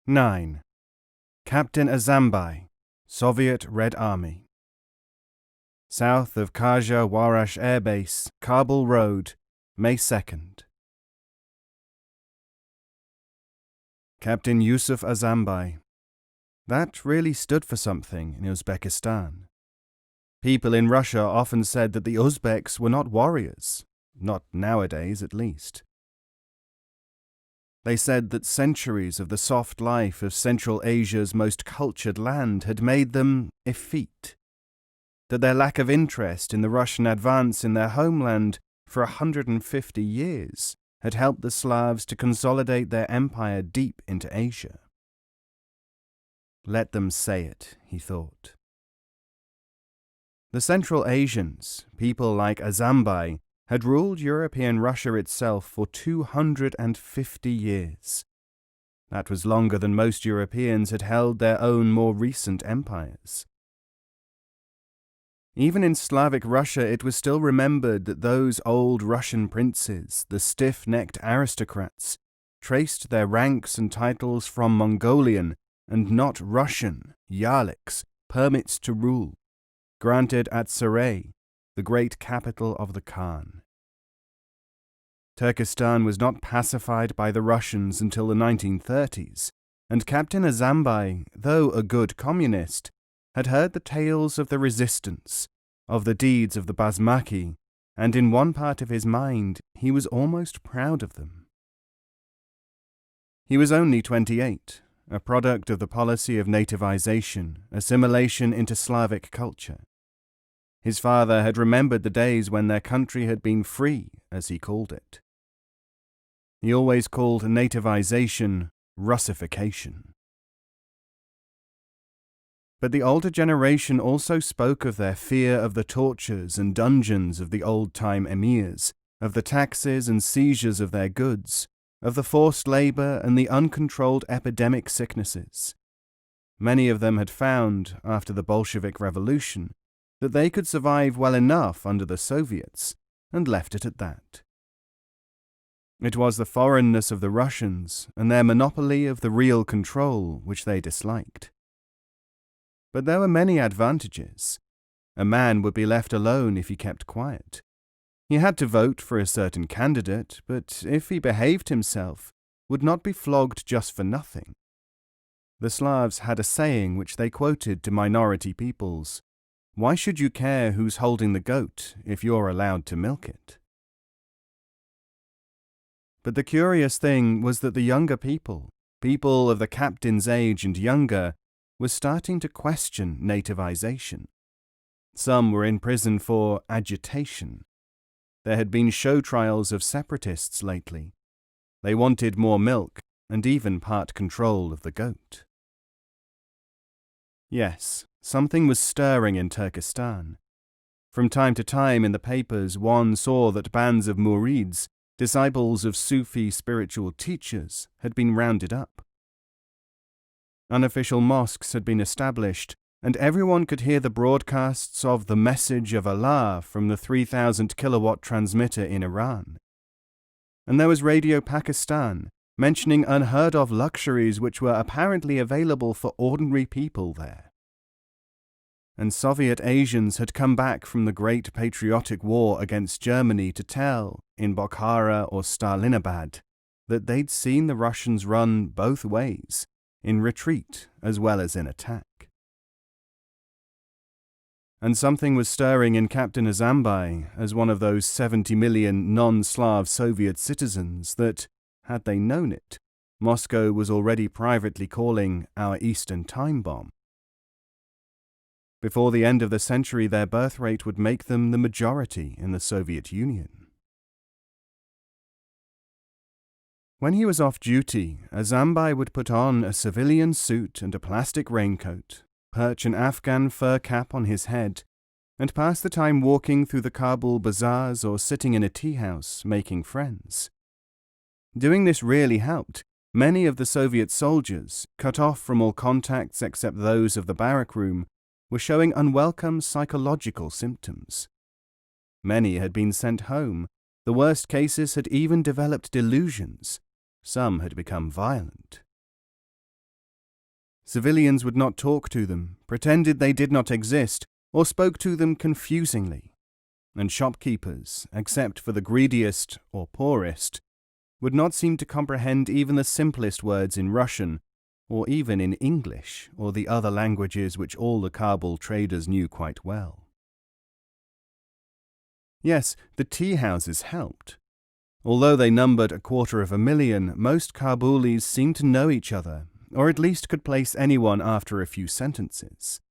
9. Captain Azambai, Soviet Red Army. South of Khaja Warash Air Base, Kabul Road, May 2nd. Captain Yusuf Azambai. That really stood for something in Uzbekistan. People in Russia often said that the Uzbeks were not warriors, not nowadays at least. They said that centuries of the soft life of Central Asia's most cultured land had made them effete, that their lack of interest in the Russian advance in their homeland for 150 years had helped the Slavs to consolidate their empire deep into Asia. Let them say it, he thought. The Central Asians, people like Azambai, had ruled European Russia itself for 250 years. That was longer than most Europeans had held their own more recent empires. Even in Slavic Russia, it was still remembered that those old Russian princes, the stiff-necked aristocrats, traced their ranks and titles from Mongolian and not Russian Yarliks, permits to rule, granted at Saray, the great capital of the Khan. Turkestan was not pacified by the Russians until the 1930s, and Captain Azambai, though a good communist, had heard the tales of the resistance, of the deeds of the Basmaki, and in one part of his mind he was almost proud of them. He was only 28, a product of the policy of nativization, assimilation into Slavic culture. His father had remembered the days when their country had been free, as he called it. He always called nativization Russification. But the older generation also spoke of their fear of the tortures and dungeons of the old-time emirs, of the taxes and seizures of their goods, of the forced labor and the uncontrolled epidemic sicknesses. Many of them had found, after the Bolshevik Revolution, that they could survive well enough under the Soviets, and left it at that. It was the foreignness of the Russians and their monopoly of the real control which they disliked. But there were many advantages. A man would be left alone if he kept quiet. He had to vote for a certain candidate, but if he behaved himself, would not be flogged just for nothing. The Slavs had a saying which they quoted to minority peoples: "Why should you care who's holding the goat if you're allowed to milk it?" But the curious thing was that the younger people of the captain's age and younger, were starting to question nativization. Some were in prison for agitation. There had been show trials of separatists lately. They wanted more milk and even part control of the goat. Yes, something was stirring in Turkestan. From time to time in the papers one saw that bands of murids, disciples of Sufi spiritual teachers, had been rounded up. Unofficial mosques had been established, and everyone could hear the broadcasts of the Message of Allah from the 3,000-kilowatt transmitter in Iran. And there was Radio Pakistan, mentioning unheard-of luxuries which were apparently available for ordinary people there. And Soviet Asians had come back from the Great Patriotic War against Germany to tell, in Bokhara or Stalinabad, that they'd seen the Russians run both ways, in retreat as well as in attack. And something was stirring in Captain Azambai as one of those 70 million non-Slav Soviet citizens that, had they known it, Moscow was already privately calling our Eastern Time Bomb. Before the end of the century, their birth rate would make them the majority in the Soviet Union. When he was off duty, Azambai would put on a civilian suit and a plastic raincoat, perch an Afghan fur cap on his head, and pass the time walking through the Kabul bazaars or sitting in a tea house making friends. Doing this really helped. Many of the Soviet soldiers, cut off from all contacts except those of the barrack room, were showing unwelcome psychological symptoms. Many had been sent home. The worst cases had even developed delusions. Some had become violent. Civilians would not talk to them, pretended they did not exist, or spoke to them confusingly. And shopkeepers, except for the greediest or poorest, would not seem to comprehend even the simplest words in Russian, or even in English, or the other languages which all the Kabul traders knew quite well. Yes, the tea houses helped. Although they numbered 250,000, most Kabulis seemed to know each other, or at least could place anyone after a few sentences.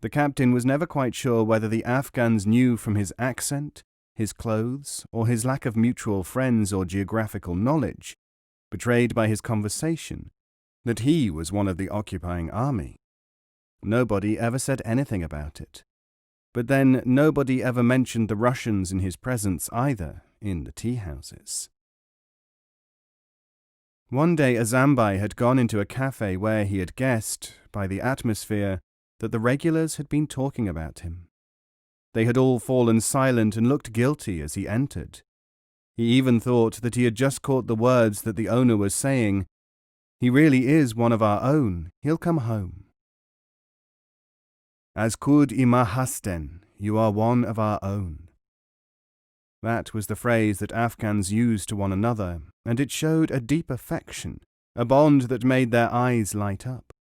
The captain was never quite sure whether the Afghans knew from his accent, his clothes, or his lack of mutual friends or geographical knowledge, betrayed by his conversation, that he was one of the occupying army. Nobody ever said anything about it. But then nobody ever mentioned the Russians in his presence either, in the tea houses. One day Azambai had gone into a cafe where he had guessed, by the atmosphere, that the regulars had been talking about him. They had all fallen silent and looked guilty as he entered. He even thought that he had just caught the words that the owner was saying, "He really is one of our own, he'll come home." "As kud ima hasten, you are one of our own." That was the phrase that Afghans used to one another, and it showed a deep affection, a bond that made their eyes light up.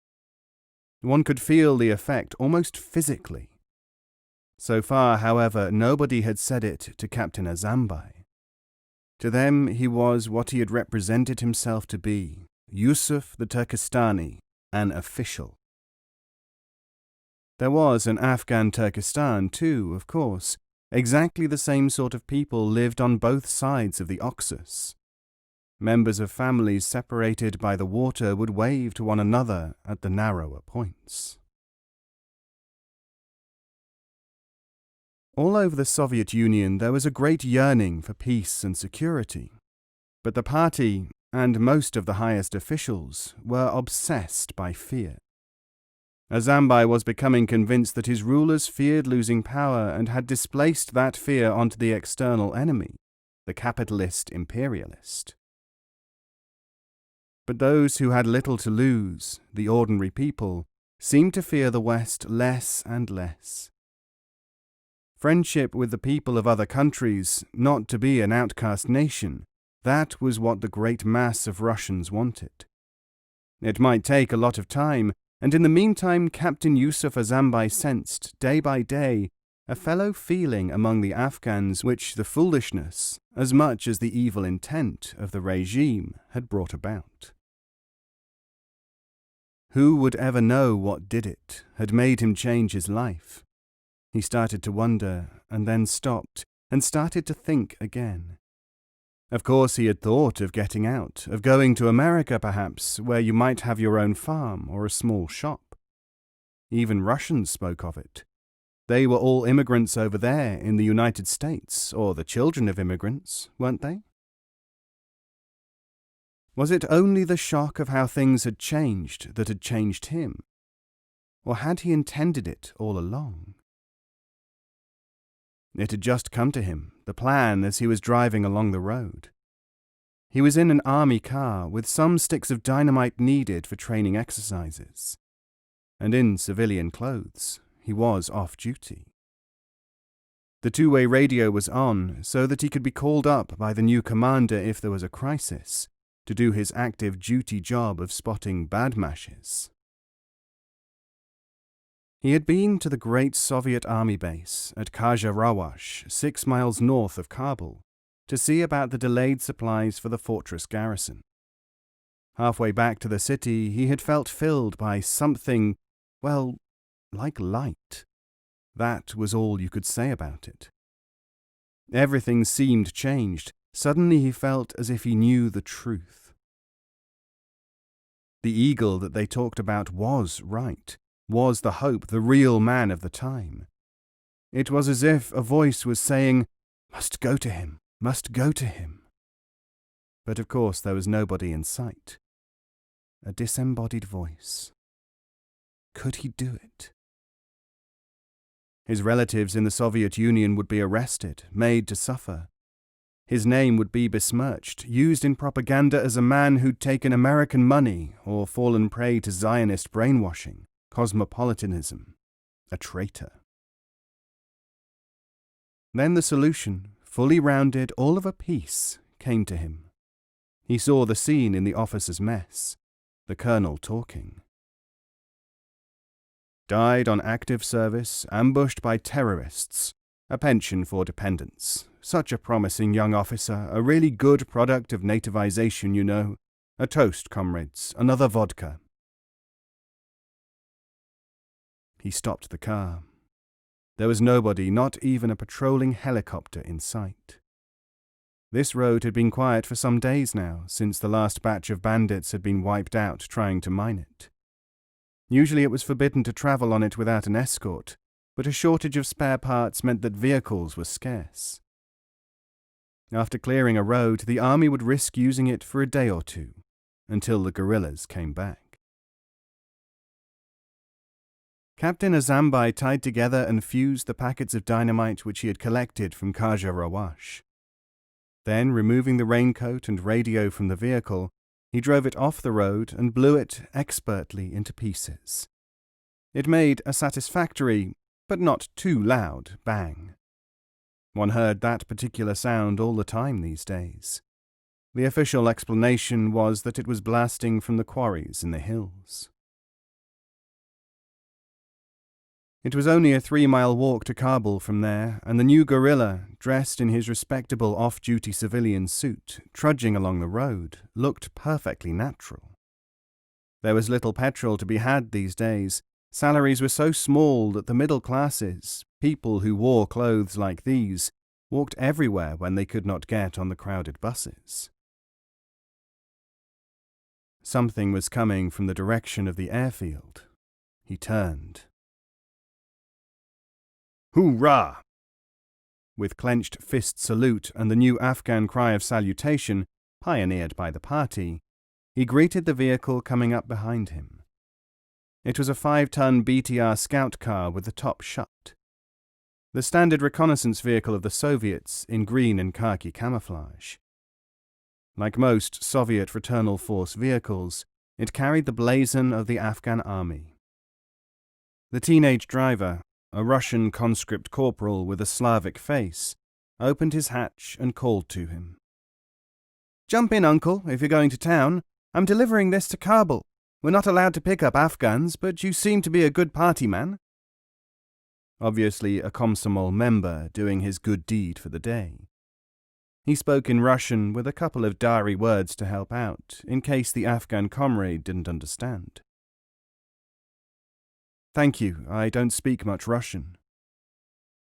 One could feel the effect almost physically. So far, however, nobody had said it to Captain Azambai. To them he was what he had represented himself to be, Yusuf the Turkestani, an official. There was an Afghan Turkestan too, of course. Exactly the same sort of people lived on both sides of the Oxus. Members of families separated by the water would wave to one another at the narrower points. All over the Soviet Union there was a great yearning for peace and security, but the party, and most of the highest officials, were obsessed by fear. Azambai was becoming convinced that his rulers feared losing power and had displaced that fear onto the external enemy, the capitalist imperialist. But those who had little to lose, the ordinary people, seemed to fear the West less and less. Friendship with the people of other countries, not to be an outcast nation, that was what the great mass of Russians wanted. It might take a lot of time, and in the meantime Captain Yusuf Azambai sensed, day by day, a fellow feeling among the Afghans which the foolishness, as much as the evil intent of the regime, had brought about. Who would ever know what did it, had made him change his life? He started to wonder, and then stopped, and started to think again. Of course he had thought of getting out, of going to America perhaps, where you might have your own farm or a small shop. Even Russians spoke of it. They were all immigrants over there in the United States, or the children of immigrants, weren't they? Was it only the shock of how things had changed that had changed him? Or had he intended it all along? It had just come to him, the plan, as he was driving along the road. He was in an army car with some sticks of dynamite needed for training exercises. And in civilian clothes, he was off duty. The two-way radio was on so that he could be called up by the new commander if there was a crisis, to do his active duty job of spotting badmashes. He had been to the great Soviet army base at Khaja-Rawash, 6 miles north of Kabul, to see about the delayed supplies for the fortress garrison. Halfway back to the city, he had felt filled by something, well, like light. That was all you could say about it. Everything seemed changed. Suddenly he felt as if he knew the truth. The eagle that they talked about was right, was the hope, the real man of the time. It was as if a voice was saying, "Must go to him, must go to him." But of course there was nobody in sight. A disembodied voice. Could he do it? His relatives in the Soviet Union would be arrested, made to suffer. His name would be besmirched, used in propaganda as a man who'd taken American money or fallen prey to Zionist brainwashing, cosmopolitanism, a traitor. Then the solution, fully rounded, all of a piece, came to him. He saw the scene in the officers' mess, the colonel talking. Died on active service, ambushed by terrorists, a pension for dependents. Such a promising young officer, a really good product of nativization, you know. A toast, comrades, another vodka. He stopped the car. There was nobody, not even a patrolling helicopter in sight. This road had been quiet for some days now, since the last batch of bandits had been wiped out trying to mine it. Usually it was forbidden to travel on it without an escort, but a shortage of spare parts meant that vehicles were scarce. After clearing a road, the army would risk using it for a day or two, until the guerrillas came back. Captain Azambai tied together and fused the packets of dynamite which he had collected from Khaja Rawash. Then, removing the raincoat and radio from the vehicle, he drove it off the road and blew it expertly into pieces. It made a satisfactory, but not too loud, bang. One heard that particular sound all the time these days. The official explanation was that it was blasting from the quarries in the hills. It was only a 3-mile walk to Kabul from there, and the new guerrilla, dressed in his respectable off-duty civilian suit, trudging along the road, looked perfectly natural. There was little petrol to be had these days. Salaries were so small that the middle classes, people who wore clothes like these, walked everywhere when they could not get on the crowded buses. Something was coming from the direction of the airfield. He turned. Hoorah! With clenched fist salute and the new Afghan cry of salutation, pioneered by the party, he greeted the vehicle coming up behind him. It was a 5-ton BTR scout car with the top shut. The standard reconnaissance vehicle of the Soviets in green and khaki camouflage. Like most Soviet fraternal force vehicles, it carried the blazon of the Afghan army. The teenage driver, a Russian conscript corporal with a Slavic face, opened his hatch and called to him. "Jump in, uncle, if you're going to town. I'm delivering this to Kabul. We're not allowed to pick up Afghans, but you seem to be a good party man." Obviously a Komsomol member doing his good deed for the day. He spoke in Russian with a couple of Dari words to help out, in case the Afghan comrade didn't understand. "Thank you, I don't speak much Russian."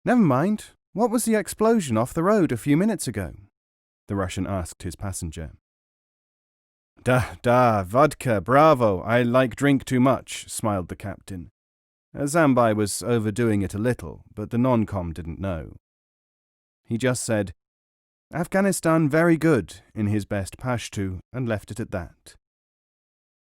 "Never mind. What was the explosion off the road a few minutes ago?" the Russian asked his passenger. Da, vodka, bravo, I like drink too much," smiled the captain. Azambai was overdoing it a little, but the non-com didn't know. He just said, "Afghanistan very good," in his best Pashto, and left it at that.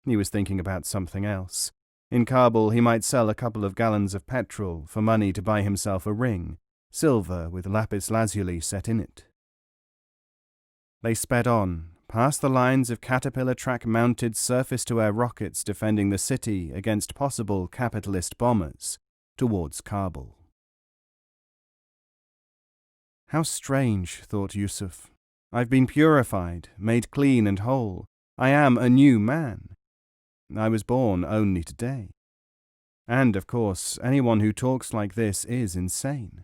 He was thinking about something else. In Kabul, he might sell a couple of gallons of petrol for money to buy himself a ring, silver with lapis lazuli set in it. They sped on, past the lines of Caterpillar track-mounted surface-to-air rockets defending the city against possible capitalist bombers, towards Kabul. How strange, thought Yusuf. I've been purified, made clean and whole. I am a new man. I was born only today. And, of course, anyone who talks like this is insane.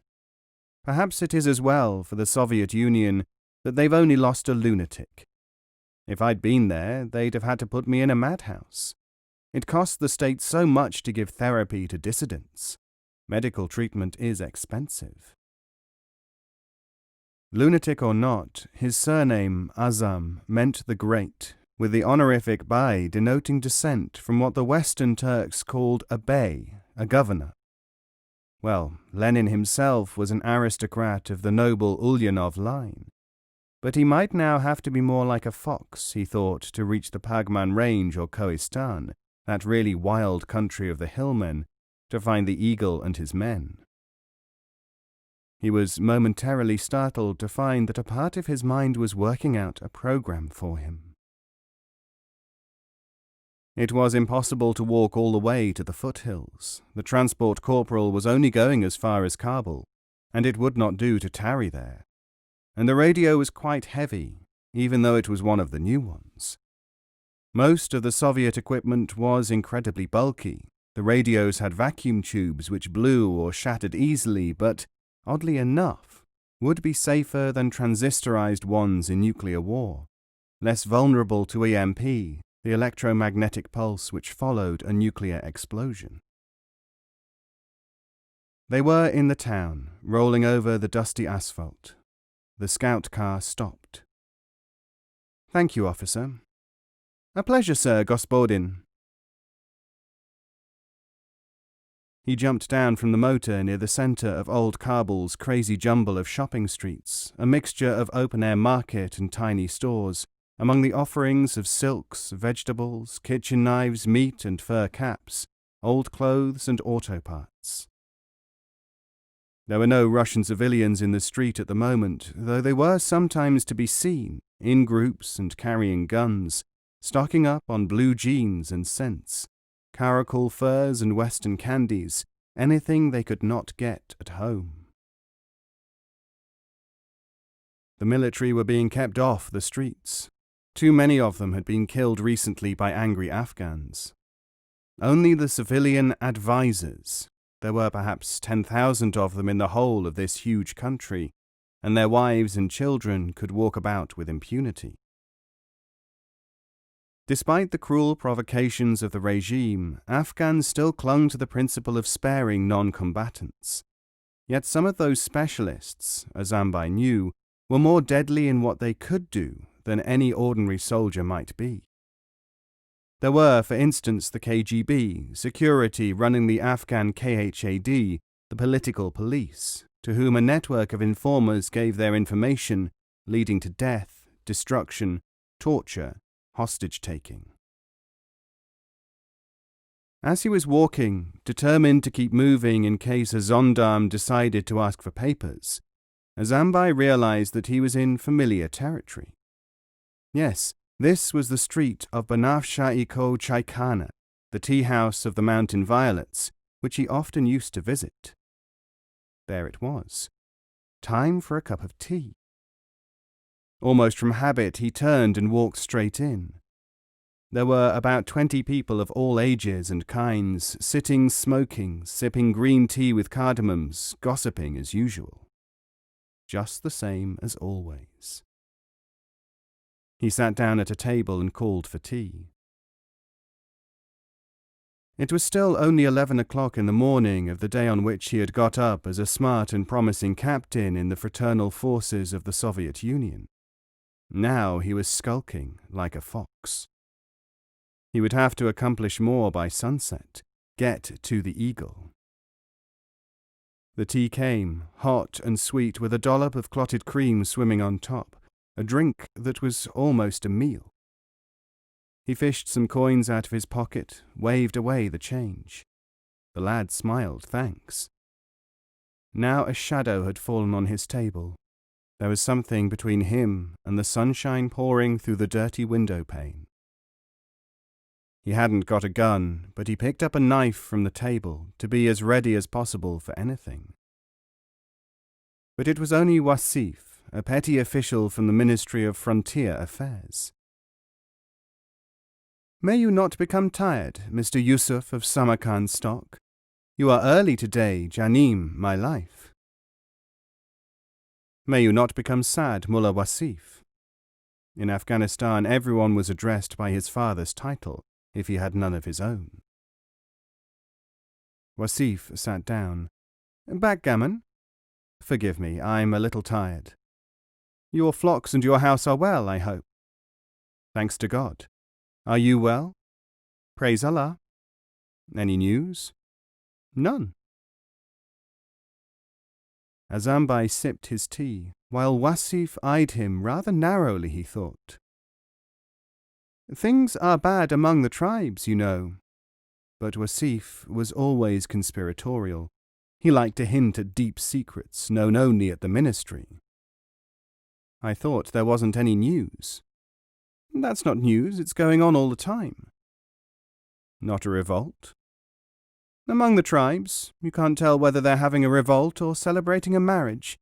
Perhaps it is as well for the Soviet Union that they've only lost a lunatic. If I'd been there, they'd have had to put me in a madhouse. It costs the state so much to give therapy to dissidents. Medical treatment is expensive. Lunatic or not, his surname, Azam, meant the great, with the honorific Bai denoting descent from what the Western Turks called a bey, a governor. Well, Lenin himself was an aristocrat of the noble Ulyanov line. But he might now have to be more like a fox, he thought, to reach the Pagman Range or Kohistan, that really wild country of the hillmen, to find the eagle and his men. He was momentarily startled to find that a part of his mind was working out a program for him. It was impossible to walk all the way to the foothills. The transport corporal was only going as far as Kabul, and it would not do to tarry there. And the radio was quite heavy, even though it was one of the new ones. Most of the Soviet equipment was incredibly bulky. The radios had vacuum tubes which blew or shattered easily, but, oddly enough, would be safer than transistorized ones in nuclear war, less vulnerable to EMP, the electromagnetic pulse which followed a nuclear explosion. They were in the town, rolling over the dusty asphalt. The scout car stopped. "Thank you, officer." "A pleasure, sir, Gospodin." He jumped down from the motor near the centre of old Kabul's crazy jumble of shopping streets, a mixture of open-air market and tiny stores, among the offerings of silks, vegetables, kitchen knives, meat and fur caps, old clothes and auto parts. There were no Russian civilians in the street at the moment, though they were sometimes to be seen, in groups and carrying guns, stocking up on blue jeans and scents, caracal furs and western candies, anything they could not get at home. The military were being kept off the streets. Too many of them had been killed recently by angry Afghans. Only the civilian advisors, there were perhaps 10,000 of them in the whole of this huge country, and their wives and children could walk about with impunity. Despite the cruel provocations of the regime, Afghans still clung to the principle of sparing non-combatants. Yet some of those specialists, Azambai knew, were more deadly in what they could do than any ordinary soldier might be. There were, for instance, the KGB, security running the Afghan KHAD, the political police, to whom a network of informers gave their information, leading to death, destruction, torture, hostage-taking. As he was walking, determined to keep moving in case a gendarme decided to ask for papers, Azambai realized that he was in familiar territory. Yes, this was the street of Banafsha-i-Ko Chaikhana, the tea-house of the Mountain Violets, which he often used to visit. There it was. Time for a cup of tea. Almost from habit, he turned and walked straight in. There were about 20 people of all ages and kinds, sitting, smoking, sipping green tea with cardamoms, gossiping as usual. Just the same as always. He sat down at a table and called for tea. It was still only 11 o'clock in the morning of the day on which he had got up as a smart and promising captain in the fraternal forces of the Soviet Union. Now he was skulking like a fox. He would have to accomplish more by sunset, get to the Eagle. The tea came, hot and sweet, with a dollop of clotted cream swimming on top, a drink that was almost a meal. He fished some coins out of his pocket, waved away the change. The lad smiled thanks. Now a shadow had fallen on his table. There was something between him and the sunshine pouring through the dirty window pane. He hadn't got a gun, but he picked up a knife from the table to be as ready as possible for anything. But it was only Wasif, a petty official from the Ministry of Frontier Affairs. "May you not become tired, Mr. Yusuf of Samarkand stock. You are early today, Janim, my life." "May you not become sad, Mullah Wasif." In Afghanistan, everyone was addressed by his father's title, if he had none of his own. Wasif sat down. "Backgammon?" "Forgive me, I'm a little tired." "Your flocks and your house are well, I hope." "Thanks to God. Are you well?" "Praise Allah." "Any news?" "None." Azambai sipped his tea, while Wasif eyed him rather narrowly, he thought. "Things are bad among the tribes, you know." But Wasif was always conspiratorial. He liked to hint at deep secrets known only at the ministry. I thought there wasn't any news. That's not news, it's going on all the time. Not a revolt? Among the tribes, you can't tell whether they're having a revolt or celebrating a marriage.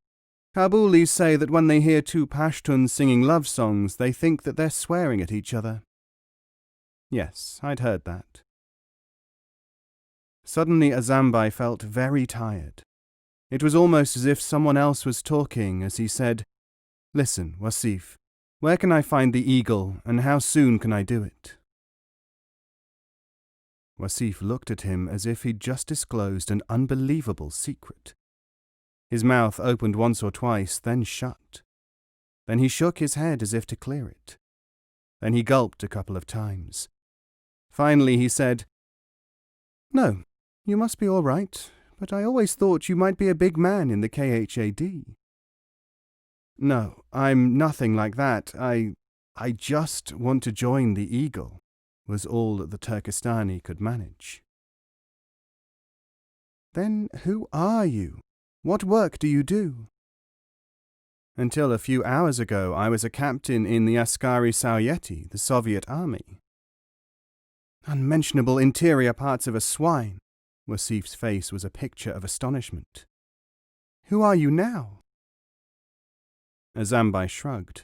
Kabulis say that when they hear two Pashtuns singing love songs, they think that they're swearing at each other. Yes, I'd heard that. Suddenly Azambai felt very tired. It was almost as if someone else was talking as he said, "Listen, Wasif, where can I find the eagle and how soon can I do it?" Wasif looked at him as if he'd just disclosed an unbelievable secret. His mouth opened once or twice, then shut. Then he shook his head as if to clear it. Then he gulped a couple of times. Finally he said, "No, you must be all right, but I always thought you might be a big man in the KHAD. "No, I'm nothing like that. I just want to join the eagle," was all that the Turkestani could manage. "Then who are you? What work do you do?" "Until a few hours ago, I was a captain in the Askari Sovieti, the Soviet army." "Unmentionable interior parts of a swine." Wasif's face was a picture of astonishment. "Who are you now?" Azambai shrugged.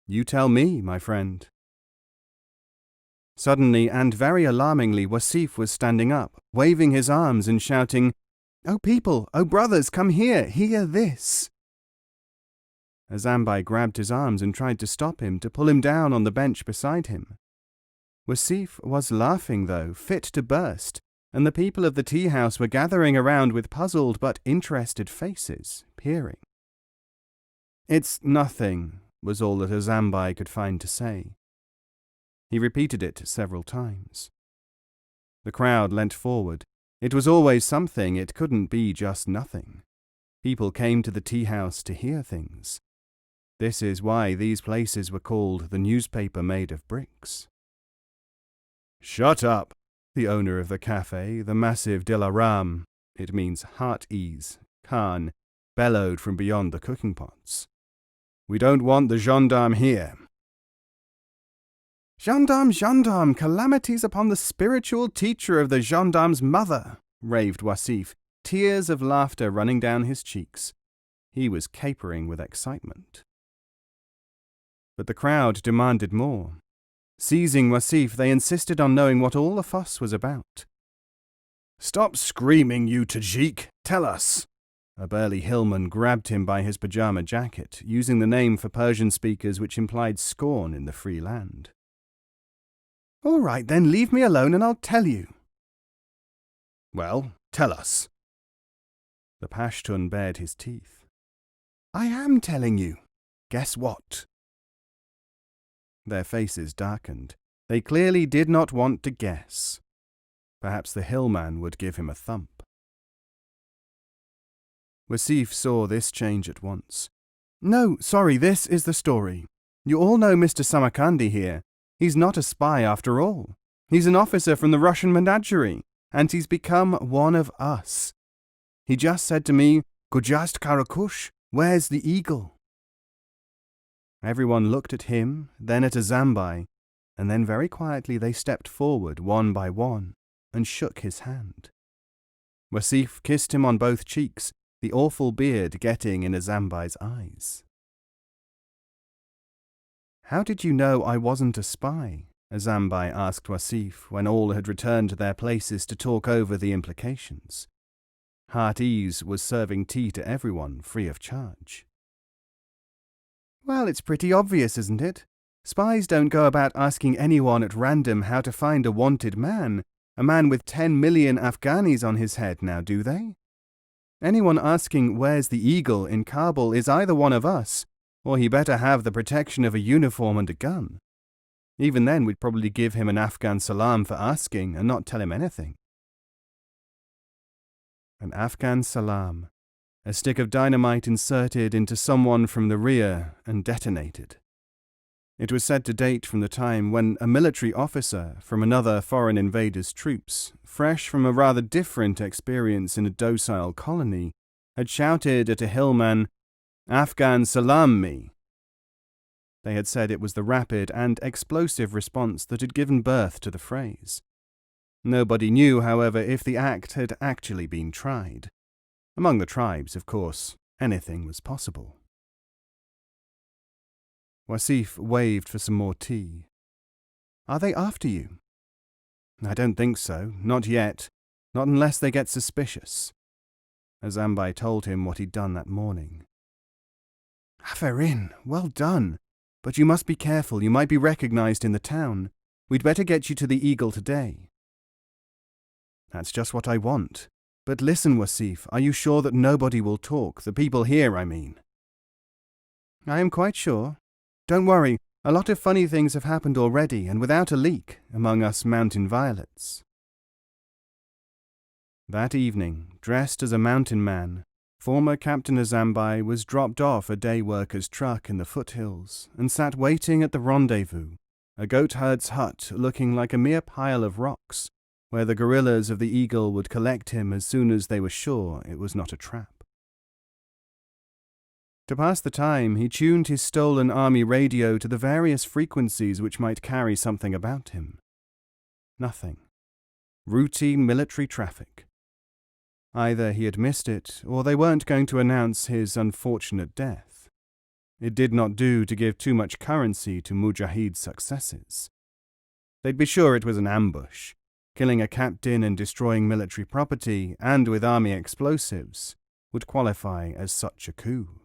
"You tell me, my friend." Suddenly and very alarmingly, Wasif was standing up, waving his arms and shouting, "Oh people, oh brothers, come here, hear this." Azambai grabbed his arms and tried to stop him, to pull him down on the bench beside him. Wasif was laughing, though, fit to burst, and the people of the tea-house were gathering around with puzzled but interested faces, peering. "It's nothing," was all that Azambai could find to say. He repeated it several times. The crowd leant forward. It was always something, it couldn't be just nothing. People came to the tea-house to hear things. This is why these places were called the newspaper made of bricks. "Shut up," the owner of the cafe, the massive Dilaram, it means heart ease, Khan, bellowed from beyond the cooking pots. "We don't want the gendarme here." "Gendarme, gendarme, calamities upon the spiritual teacher of the gendarme's mother," raved Wasif, tears of laughter running down his cheeks. He was capering with excitement. But the crowd demanded more. Seizing Wasif, they insisted on knowing what all the fuss was about. "Stop screaming, you Tajik! Tell us!" A burly hillman grabbed him by his pajama jacket, using the name for Persian speakers which implied scorn in the free land. "All right, then leave me alone and I'll tell you." "Well, tell us." The Pashtun bared his teeth. "I am telling you. Guess what?" Their faces darkened. They clearly did not want to guess. Perhaps the hillman would give him a thump. Wasif saw this change at once. "No, sorry, this is the story. You all know Mr. Samarkandi here. He's not a spy after all. He's an officer from the Russian Menagerie, and he's become one of us. He just said to me, 'Gujast Karakush, where's the eagle?'" Everyone looked at him, then at Azambai, and then very quietly they stepped forward one by one and shook his hand. Wasif kissed him on both cheeks, the awful beard getting in Azambai's eyes. "How did you know I wasn't a spy?" Azambai asked Wasif when all had returned to their places to talk over the implications. Heart-ease was serving tea to everyone free of charge. "Well, it's pretty obvious, isn't it? Spies don't go about asking anyone at random how to find a wanted man, a man with 10 million Afghanis on his head now, do they? Anyone asking where's the eagle in Kabul is either one of us, or he better have the protection of a uniform and a gun. Even then we'd probably give him an Afghan salam for asking and not tell him anything." An Afghan salam. A stick of dynamite inserted into someone from the rear and detonated. It was said to date from the time when a military officer from another foreign invader's troops, fresh from a rather different experience in a docile colony, had shouted at a hillman, "Afghan salam me!" They had said it was the rapid and explosive response that had given birth to the phrase. Nobody knew, however, if the act had actually been tried. Among the tribes, of course, anything was possible. Wasif waved for some more tea. "Are they after you?" "I don't think so. Not yet. Not unless they get suspicious." Azambai told him what he'd done that morning. "Aferin, well done. But you must be careful. You might be recognized in the town. We'd better get you to the Eagle today." "That's just what I want. But listen, Wasif, are you sure that nobody will talk? The people here, I mean." "I am quite sure. Don't worry, a lot of funny things have happened already, and without a leak, among us mountain violets." That evening, dressed as a mountain man, former Captain Azambai was dropped off a day worker's truck in the foothills and sat waiting at the rendezvous, a goat herd's hut looking like a mere pile of rocks, where the guerrillas of the Eagle would collect him as soon as they were sure it was not a trap. To pass the time, he tuned his stolen army radio to the various frequencies which might carry something about him. Nothing. Routine military traffic. Either he had missed it, or they weren't going to announce his unfortunate death. It did not do to give too much currency to Mujahid's successes. They'd be sure it was an ambush. Killing a captain and destroying military property, and with army explosives, would qualify as such a coup.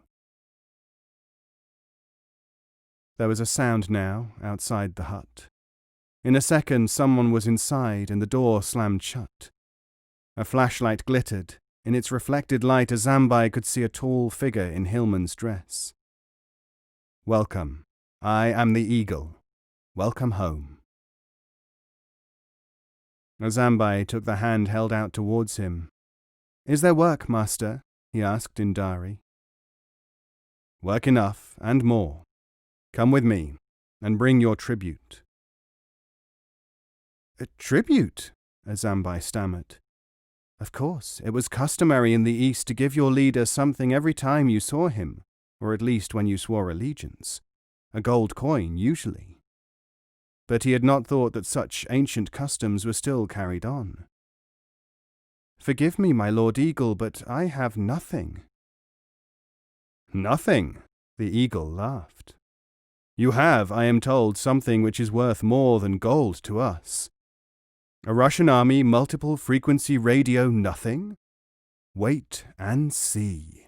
There was a sound now outside the hut. In a second, someone was inside and the door slammed shut. A flashlight glittered. In its reflected light, Azambai could see a tall figure in Hillman's dress. "Welcome. I am the Eagle. Welcome home." Azambai took the hand held out towards him. "Is there work, master?" he asked in Dari. "Work enough, and more. Come with me, and bring your tribute." "A tribute?" Azambai stammered. "Of course, it was customary in the East to give your leader something every time you saw him, or at least when you swore allegiance. A gold coin, usually." But he had not thought that such ancient customs were still carried on. "Forgive me, my Lord Eagle, but I have nothing." "Nothing?" The Eagle laughed. "You have, I am told, something which is worth more than gold to us. A Russian army multiple frequency radio nothing? Wait and see."